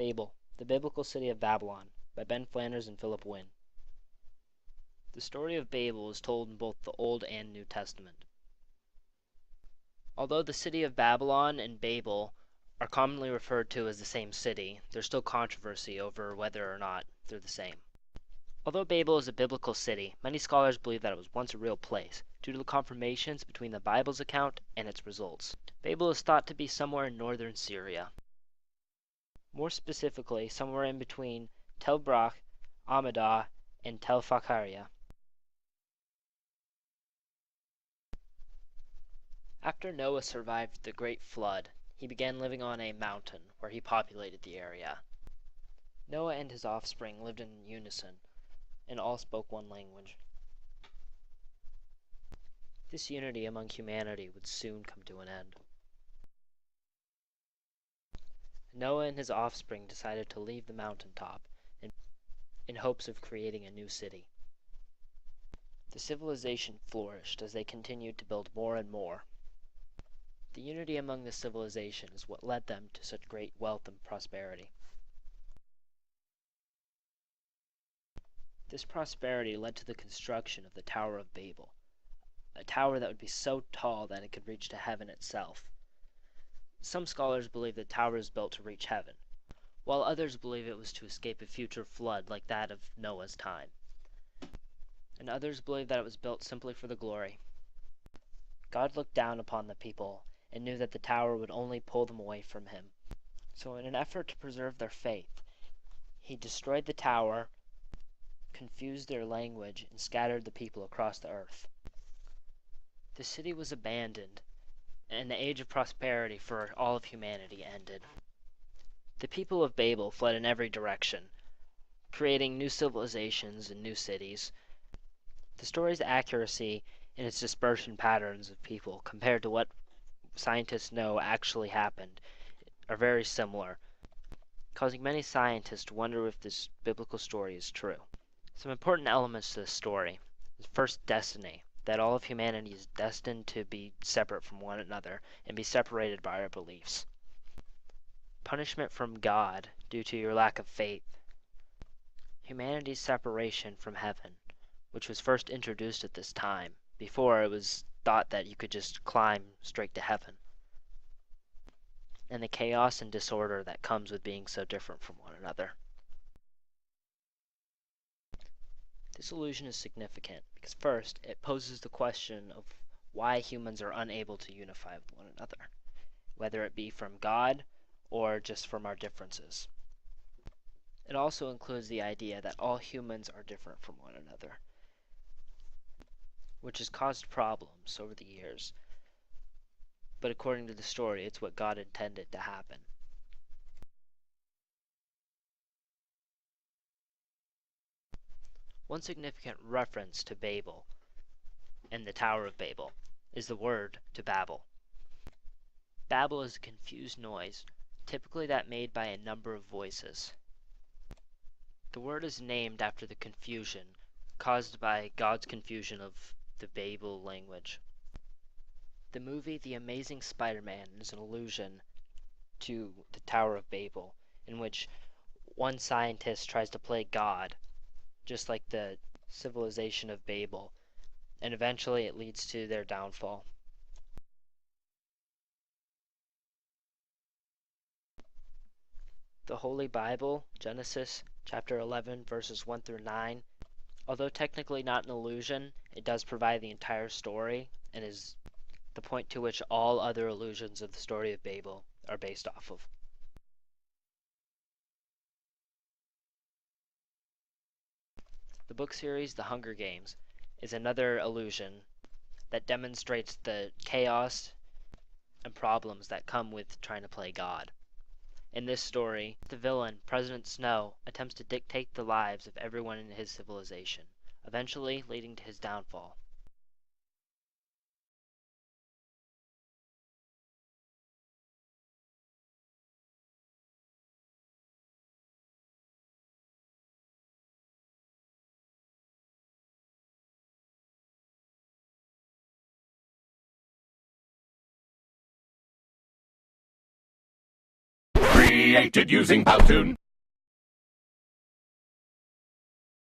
Babel, the Biblical City of Babylon, by Ben Flanders and Philip Wynne. The story of Babel is told in both the Old and New Testament. Although the city of Babylon and Babel are commonly referred to as the same city, there's still controversy over whether or not they're the same. Although Babel is a biblical city, many scholars believe that it was once a real place, due to the confirmations between the Bible's account and its results. Babel is thought to be somewhere in northern Syria. More specifically, somewhere in between Tel Brach, Amadah, and Tel Fakhariah. After Noah survived the Great Flood, he began living on a mountain where he populated the area. Noah and his offspring lived in unison, and all spoke one language. This unity among humanity would soon come to an end. Noah and his offspring decided to leave the mountaintop in hopes of creating a new city. The civilization flourished as they continued to build more and more. The unity among the civilization is what led them to such great wealth and prosperity. This prosperity led to the construction of the Tower of Babel, a tower that would be so tall that it could reach to heaven itself. Some scholars believe the tower was built to reach heaven, while others believe it was to escape a future flood like that of Noah's time. And others believe that it was built simply for the glory. God looked down upon the people and knew that the tower would only pull them away from him. So in an effort to preserve their faith, he destroyed the tower, confused their language, and scattered the people across the earth. The city was abandoned, and the age of prosperity for all of humanity ended. The people of Babel fled in every direction, creating new civilizations and new cities. The story's accuracy in its dispersion patterns of people compared to what scientists know actually happened are very similar, causing many scientists to wonder if this biblical story is true. Some important elements to this story is first, destiny, that all of humanity is destined to be separate from one another and be separated by our beliefs. Punishment from God due to your lack of faith. Humanity's separation from heaven, which was first introduced at this time. Before, it was thought that you could just climb straight to heaven. And the chaos and disorder that comes with being so different from one another. This illusion is significant because first, it poses the question of why humans are unable to unify with one another, whether it be from God or just from our differences. It also includes the idea that all humans are different from one another, which has caused problems over the years. But according to the story, it's what God intended to happen. One significant reference to Babel and the Tower of Babel is the word to babble. Babble is a confused noise, typically that made by a number of voices. The word is named after the confusion caused by God's confusion of the Babel language. The movie The Amazing Spider-Man is an allusion to the Tower of Babel, in which one scientist tries to play God, just like the civilization of Babel, and eventually it leads to their downfall. The Holy Bible, Genesis chapter 11, verses 1 through 9, although technically not an allusion, it does provide the entire story and is the point to which all other allusions of the story of Babel are based off of. The book series The Hunger Games is another allusion that demonstrates the chaos and problems that come with trying to play God. In this story, the villain, President Snow, attempts to dictate the lives of everyone in his civilization, eventually leading to his downfall. created using Powtoon.